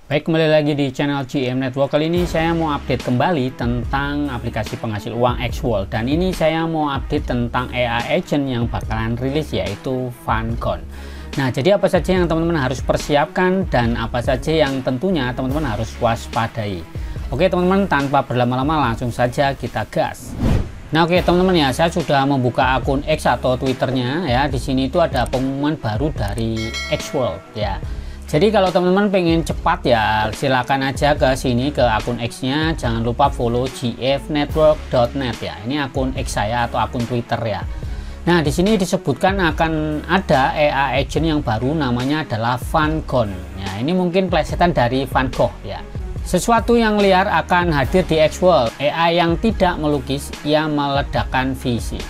Baik, kembali lagi di channel GM Network. Kali ini saya mau update kembali tentang aplikasi penghasil uang Xworld, dan ini saya mau update tentang AI agent yang bakalan rilis, yaitu Funcon. Nah, jadi apa saja yang teman-teman harus persiapkan dan apa saja yang tentunya teman-teman harus waspadai. Oke teman-teman, tanpa berlama-lama langsung saja kita gas. Nah, oke teman-teman ya, saya sudah membuka akun X atau Twitternya ya. Di sini itu ada pengumuman baru dari Xworld ya. Jadi kalau teman-teman pengen cepat ya, silakan aja ke sini ke akun X-nya. Jangan lupa follow gfnetwork.net ya. Ini akun X saya atau akun Twitter ya. Nah, di sini disebutkan akan ada AI agent yang baru, namanya adalah Funcon. Ya, ini mungkin plesetan dari Van Gogh ya. Sesuatu yang liar akan hadir di Xworld. AI yang tidak melukis, ia meledakkan visi.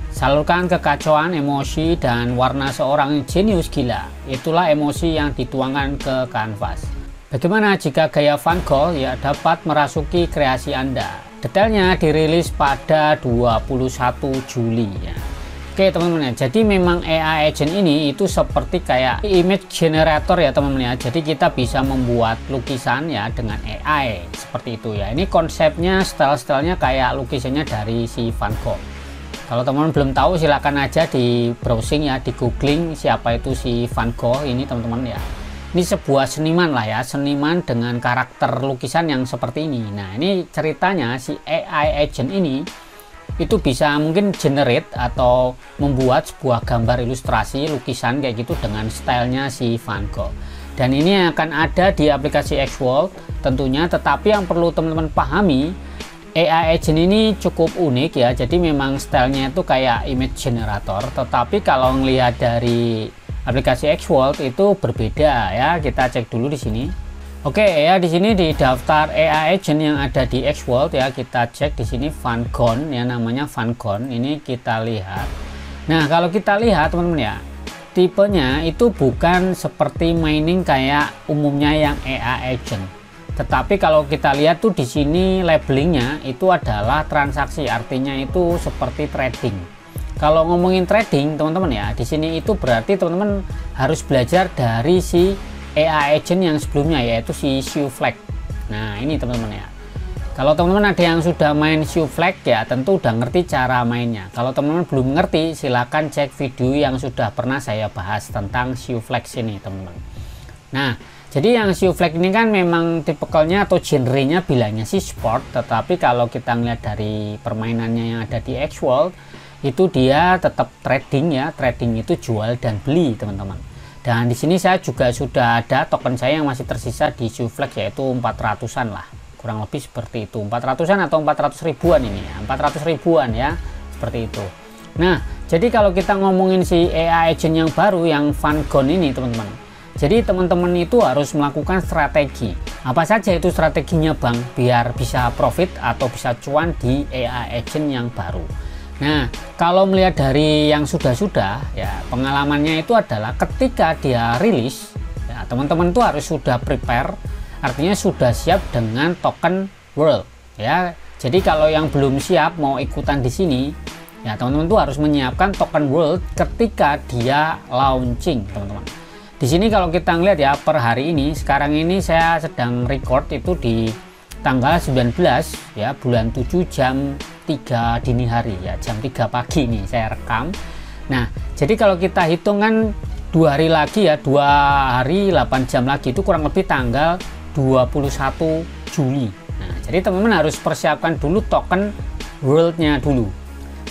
Salurkan kekacauan, emosi, dan warna seorang jenius gila. Itulah emosi yang dituangkan ke kanvas. Bagaimana jika gaya Van Gogh ya dapat merasuki kreasi Anda? Detailnya dirilis pada 21 Juli ya. Oke teman-teman ya, jadi memang AI agent ini itu seperti kayak image generator ya teman-teman ya. Jadi kita bisa membuat lukisan ya dengan AI seperti itu ya. Ini konsepnya, style-stylenya kayak lukisannya dari si Van Gogh. Kalau teman-teman belum tahu, silakan aja di browsing ya, di googling siapa itu si Van Gogh ini teman-teman ya. Ini sebuah seniman lah ya, seniman dengan karakter lukisan yang seperti ini. Nah, ini ceritanya si AI agent ini itu bisa mungkin generate atau membuat sebuah gambar ilustrasi lukisan kayak gitu dengan stylenya si Van Gogh. Dan ini akan ada di aplikasi Xworld tentunya, tetapi yang perlu teman-teman pahami, AI agent ini cukup unik ya. Jadi memang stylenya itu kayak image generator, tetapi kalau ngelihat dari aplikasi Xworld itu berbeda ya. Kita cek dulu di sini. Oke ya, di sini di daftar AI agent yang ada di Xworld ya, kita cek di sini Funcon ya, namanya Funcon. Ini kita lihat. Nah, kalau kita lihat teman-teman ya, tipenya itu bukan seperti mining kayak umumnya yang AI agent. Tetapi kalau kita lihat tuh di sini labelingnya itu adalah transaksi, artinya itu seperti trading. Kalau ngomongin trading teman-teman ya, di sini itu berarti teman-teman harus belajar dari si AI agent yang sebelumnya, yaitu si Shoeflag. Nah, ini teman-teman ya. Kalau teman-teman ada yang sudah main Shoeflag ya, tentu udah ngerti cara mainnya. Kalau teman-teman belum ngerti, silakan cek video yang sudah pernah saya bahas tentang Shoeflag ini teman-teman. Nah, jadi yang Shoeflag ini kan memang tipikalnya atau genrenya bilangnya sih sport, tetapi kalau kita ngeliat dari permainannya yang ada di Xworld itu dia tetap trading ya. Trading itu jual dan beli teman-teman. Dan di sini saya juga sudah ada token saya yang masih tersisa di Shoeflag, yaitu 400-an lah, kurang lebih seperti itu, 400-an atau 400 ribuan ini ya, 400 ribuan ya, seperti itu. Nah, jadi kalau kita ngomongin si AI agent yang baru yang Funcon ini teman-teman, jadi teman-teman itu harus melakukan strategi. Apa saja itu strateginya bang, biar bisa profit atau bisa cuan di AI agent yang baru? Nah, kalau melihat dari yang sudah-sudah ya, pengalamannya itu adalah ketika dia rilis ya, teman-teman tuh harus sudah prepare, artinya sudah siap dengan token world ya. Jadi kalau yang belum siap mau ikutan di sini ya, teman-teman tuh harus menyiapkan token world ketika dia launching teman-teman. Di sini kalau kita ngeliat ya, per hari ini, sekarang ini saya sedang record itu di tanggal 19 ya, bulan 7 jam 3 dini hari ya, jam 3 pagi nih saya rekam. Nah, jadi kalau kita hitung kan 2 hari lagi ya, 2 hari 8 jam lagi, itu kurang lebih tanggal 21 Juli. Nah, jadi teman-teman harus persiapkan dulu token worldnya dulu.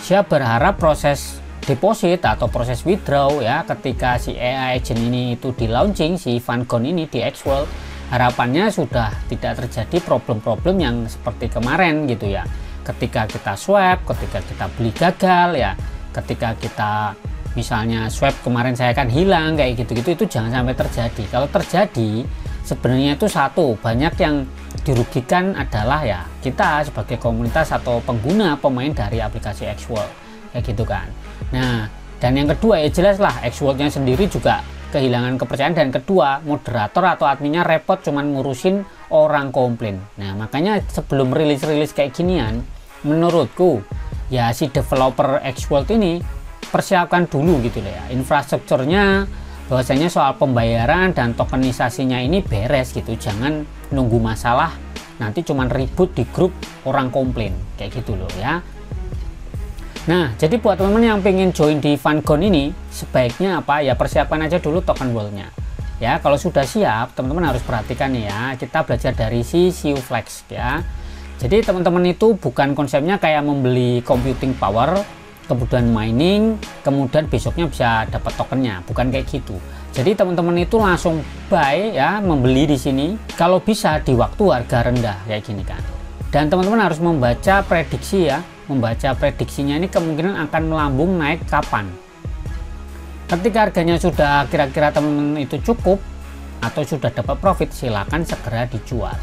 Saya berharap proses deposit atau proses withdraw ya, ketika si AI agent ini itu di launching, si Funcon ini di Xworld, harapannya sudah tidak terjadi problem-problem yang seperti kemarin gitu ya. Ketika kita swap, ketika kita beli gagal ya, ketika kita misalnya swap kemarin saya kan hilang kayak gitu-gitu, itu jangan sampai terjadi. Kalau terjadi sebenarnya itu satu, banyak yang dirugikan adalah ya kita sebagai komunitas atau pengguna pemain dari aplikasi Xworld kayak gitu kan. Nah, dan yang kedua ya jelas lah Xworld-nya sendiri juga kehilangan kepercayaan, dan kedua moderator atau adminnya repot cuman ngurusin orang komplain. Nah, makanya sebelum rilis-rilis kayak ginian, menurutku ya si developer Xworld ini persiapkan dulu gitu loh ya, infrastrukturnya, bahwasanya soal pembayaran dan tokenisasinya ini beres gitu, jangan nunggu masalah nanti cuman ribut di grup orang komplain kayak gitu loh ya. Nah, jadi buat teman-teman yang pengen join di Funcon ini, sebaiknya apa ya, persiapkan aja dulu token wall-nya ya. Kalau sudah siap, teman-teman harus perhatikan ya, kita belajar dari si SiuFlex ya. Jadi teman-teman itu bukan konsepnya kayak membeli computing power, kemudian mining, kemudian besoknya bisa dapat tokennya, bukan kayak gitu. Jadi teman-teman itu langsung buy ya, membeli di sini kalau bisa di waktu harga rendah kayak gini kan. Dan teman-teman harus membaca prediksi ya, membaca prediksinya ini kemungkinan akan melambung naik kapan. Ketika harganya sudah kira-kira teman-teman itu cukup atau sudah dapat profit, silakan segera dijual.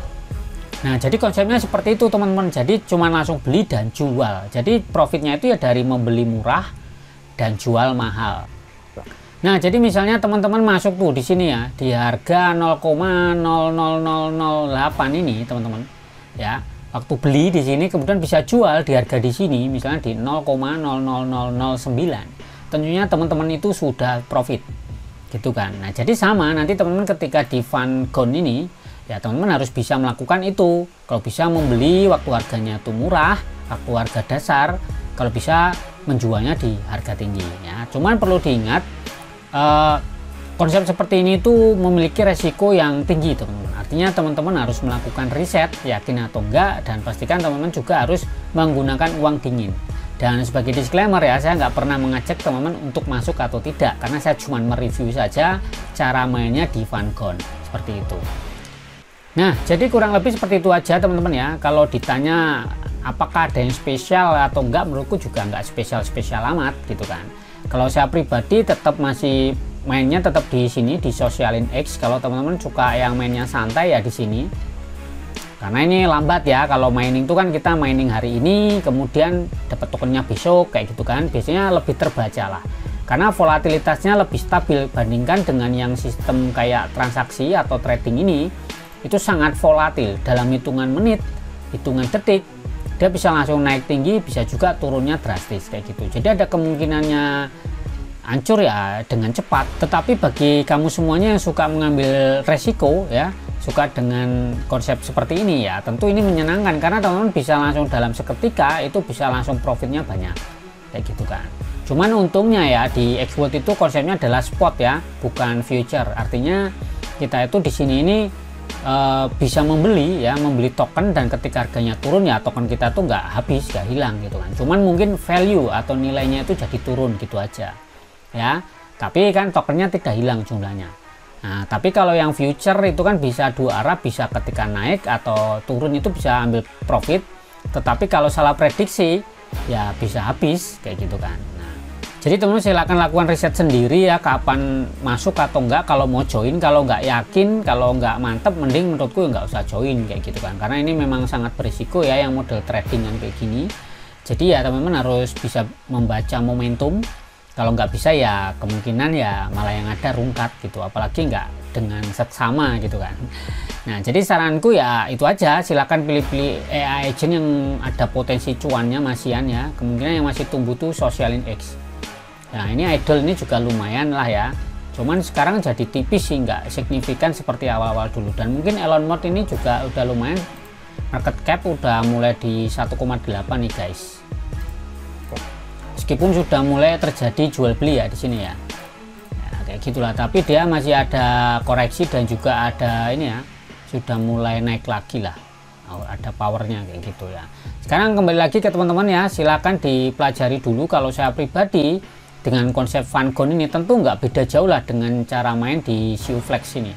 Nah, jadi konsepnya seperti itu teman-teman. Jadi cuma langsung beli dan jual. Jadi profitnya itu ya dari membeli murah dan jual mahal. Nah, jadi misalnya teman-teman masuk tuh di sini ya, di harga 0,00008 ini teman-teman ya. Waktu beli di sini kemudian bisa jual di harga di sini misalnya di 0,00009. Tentunya teman-teman itu sudah profit. Gitu kan. Nah, jadi sama nanti teman-teman ketika di Funcon ini ya, teman-teman harus bisa melakukan itu. Kalau bisa membeli waktu harganya itu murah, waktu harga dasar, kalau bisa menjualnya di harga tinggi ya. Cuman perlu diingat konsep seperti ini tuh memiliki resiko yang tinggi teman-teman. Artinya teman-teman harus melakukan riset, yakin atau enggak, dan pastikan teman-teman juga harus menggunakan uang dingin. Dan sebagai disclaimer ya, saya nggak pernah mengajak teman-teman untuk masuk atau tidak, karena saya cuma mereview saja cara mainnya di Funcon seperti itu. Nah, jadi kurang lebih seperti itu aja teman-teman ya. Kalau ditanya apakah ada yang spesial atau enggak, menurutku juga nggak spesial-spesial amat gitu kan. Kalau saya pribadi tetap masih mainnya tetap di sini di Socialin X. Kalau teman-teman suka yang mainnya santai ya di sini. Karena ini lambat ya. Kalau mining itu kan kita mining hari ini, kemudian dapat tokennya besok kayak gitu kan. Biasanya lebih terbaca lah. Karena volatilitasnya lebih stabil bandingkan dengan yang sistem kayak transaksi atau trading ini. Itu sangat volatil dalam hitungan menit, hitungan detik. Dia bisa langsung naik tinggi, bisa juga turunnya drastis kayak gitu. Jadi ada kemungkinannya hancur ya dengan cepat. Tetapi bagi kamu semuanya yang suka mengambil resiko ya, suka dengan konsep seperti ini ya, tentu ini menyenangkan karena teman-teman bisa langsung dalam seketika itu bisa langsung profitnya banyak kayak gitu kan. Cuman untungnya ya di XWorld itu konsepnya adalah spot ya, bukan future. Artinya kita itu di sini ini bisa membeli ya, membeli token, dan ketika harganya turun ya token kita tuh nggak habis, nggak hilang gitu kan. Cuman mungkin value atau nilainya itu jadi turun gitu aja ya, tapi kan tokennya tidak hilang jumlahnya. Nah, tapi kalau yang future itu kan bisa dua arah, bisa ketika naik atau turun itu bisa ambil profit, tetapi kalau salah prediksi ya bisa habis kayak gitu kan. Jadi teman-teman silakan lakukan riset sendiri ya, kapan masuk atau enggak kalau mau join. Kalau nggak yakin, kalau nggak mantep, mending menurutku nggak usah join kayak gitu kan, karena ini memang sangat berisiko ya yang model trading yang kayak gini. Jadi ya teman-teman harus bisa membaca momentum. Kalau nggak bisa ya kemungkinan ya malah yang ada rungkat gitu, apalagi nggak dengan seksama gitu kan. Nah, jadi saranku ya itu aja, silakan pilih-pilih AI agent yang ada potensi cuannya masihan ya. Kemungkinan yang masih tumbuh tuh Socialin X. Nah, ini idol ini juga lumayan lah ya, cuman sekarang jadi tipis sih, nggak signifikan seperti awal-awal dulu. Dan mungkin Elon Musk ini juga udah lumayan, market cap udah mulai di 1,8 nih guys, meskipun sudah mulai terjadi jual beli ya di sini ya. Ya kayak gitulah, tapi dia masih ada koreksi dan juga ada ini ya, sudah mulai naik lagi lah, ada powernya kayak gitu ya. Sekarang kembali lagi ke teman-teman ya, silakan dipelajari dulu. Kalau saya pribadi dengan konsep Funcon ini tentu nggak beda jauh lah dengan cara main di SiuFlex ini.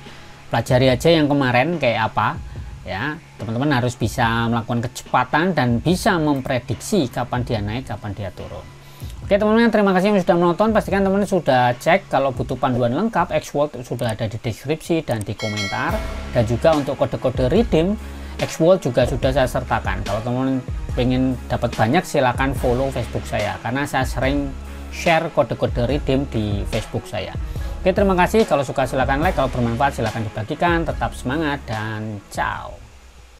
Pelajari aja yang kemarin kayak apa ya. Teman-teman harus bisa melakukan kecepatan dan bisa memprediksi kapan dia naik, kapan dia turun. Oke teman-teman, terima kasih yang sudah menonton. Pastikan teman-teman sudah cek, kalau butuh panduan lengkap XWorld sudah ada di deskripsi dan di komentar. Dan juga untuk kode-kode redeem XWorld juga sudah saya sertakan. Kalau teman-teman pengen dapat banyak, silahkan follow Facebook saya, karena saya sering share kode-kode redeem di Facebook saya. Oke, terima kasih. Kalau suka silahkan like, kalau bermanfaat silahkan dibagikan. Tetap semangat dan ciao.